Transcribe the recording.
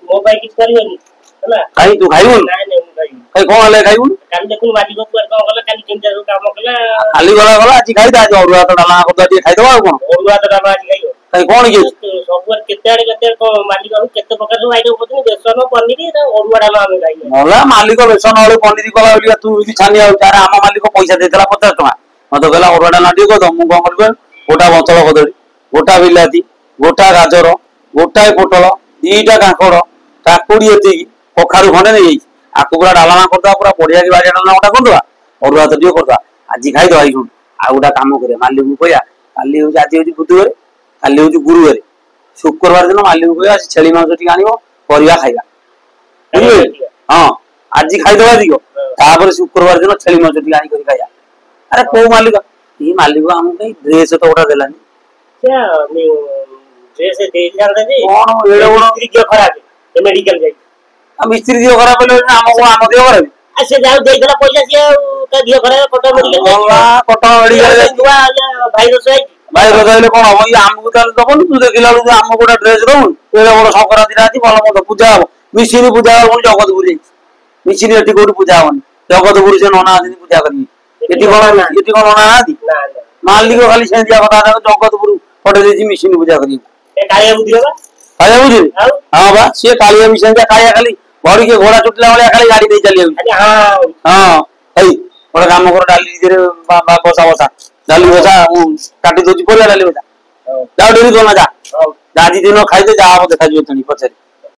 ମୋ ପାଇଁ କିଛି କରିବନି ହେଲା ଖାଇ ତୁ ଖାଇବୁନି ନାଇଁ ନାଇଁ ମୁଁ ଖାଇବି ଖାଇ କଣ ହେଲେ ଖାଇବୁନି କାଲି ଦେଖୁନୁ ମାଲିକ କୁଆଡେ କଣ କଲା କାଲି କେମିତି କାମ କଲା ଖାଲି ଗଲା ଗଲା ଆଜି ଖାଇଦା ଆଜି ଅରୁଆ ଭାତ ଡାଲମା କରିଦବା ଟିକେ ଖାଇଦବା ଆଉ କଣ ଅରୁଆ ଭାତ ଡାଲମା ଆଜି ଖାଇବ ଖାଇ କଣ କି ସବୁଆଡେ କେତେ ଆଡେ କେତେ ମାଲିକ କେତେ ପ୍ରକାର ସବୁ ଆଇଟମ କରୁଛନ୍ତି ବେସନ ପନିର ଅରୁଆ ଡାଲମା ଆମେ ଖାଇବୁ ନହେଲେ ମାଲିକ ବେସନ ଆଳୁ ପନିର କଲା ବୋଲି ତୁ ବି ଛାନି ଆଉ ତାର ଆମ ମାଲିକ ପଇସା ଦେଇଥିଲା 50 ଟଙ୍କା ମତେ କହିଲା ଅରୁଆ ଡାଲମା ଟିକେ କରିଦବ ମୁଁ କଣ କରିବି ଗୋଟା ବନ୍ତଳ କଦଳୀ ଗୋଟା ବିଲାତି ଗୋଟା ଗାଜର ଗୋଟାଏ ପୋଟଳ ଦିଟା କାଙ୍କଡ କାକୁଡି ଏତିକି କଖାରୁ ଖଣ୍ଡେ ନେଇଯାଇଛି ଆକୁ ପୁରା ଡାଲମା କରିଦବା ପୁରା ବଢିଆ କି ବାଡ଼ିଆ ଡାଲମା ଗୋଟା କରିଦବା ଅରୁଆ ଭାତ ଟିକେ କରିଦବା ଆଜି ଖାଇଦବା ଏଇ ଶୁଣୁ ଆଉ ଗୋଟା କାମ କରିବା ମାଲିକକୁ କହିବା କାଲି ହଉଛି ଆଜି ହଉଛି ବୁଧବାର କାଲି ହଉଛି ଗୁରୁବାର शुक्रवार दिन मालिक को छेली मांस टी आनिब परिया खाइबा हाँ आज खाईदबा दिग तापर शुक्रवार दिन छेली मांस टी आनी खाइबा अरे को मालिक ये मालिक हमको कहीं ड्रेस तो गोटा देलानी क्या ड्रेस दे जांदा जे कोन एडे बड़ मिस्त्री के खराब है मेडिकल जाई आ मिस्त्री दियो खराब ले हमको हम दियो खराब आ से जाऊ देइला पैसा से ता दियो खराब कटो मेडिकल जाई कटो मेडिकल जाई दुआ भाईरस आई भाई बताइले कोन हम हमको ताल दबन तू देखिला lu हमको गोटा ड्रेस दउन एडे बड़ संक्रांति राती भल मत पूजा हो मिसिन पूजा हो जगतपुर जाई मिसिन एटी कोड पूजा होन जगतपुर से नना आदि पूजा करी एटी कोन नना आदि ना मालिक खाली सेंदिया कथा जगतपुर पटे देजी मिसिन पूजा करी ए कालिया बुद्धि बा कालिया बुद्धि हां बा से कालिया मिसिन कालिया खाली घड़ी के घोड़ा चुटला वाला खाली गाड़ी दे चली हां हां एई बड़ काम कर डाली दे बसा बसा डाली बसा काटी दोची परिया डाली बसा जाओ डेरी तो ना जा दादी दिन खाई दे जा देखा जो तनी पछे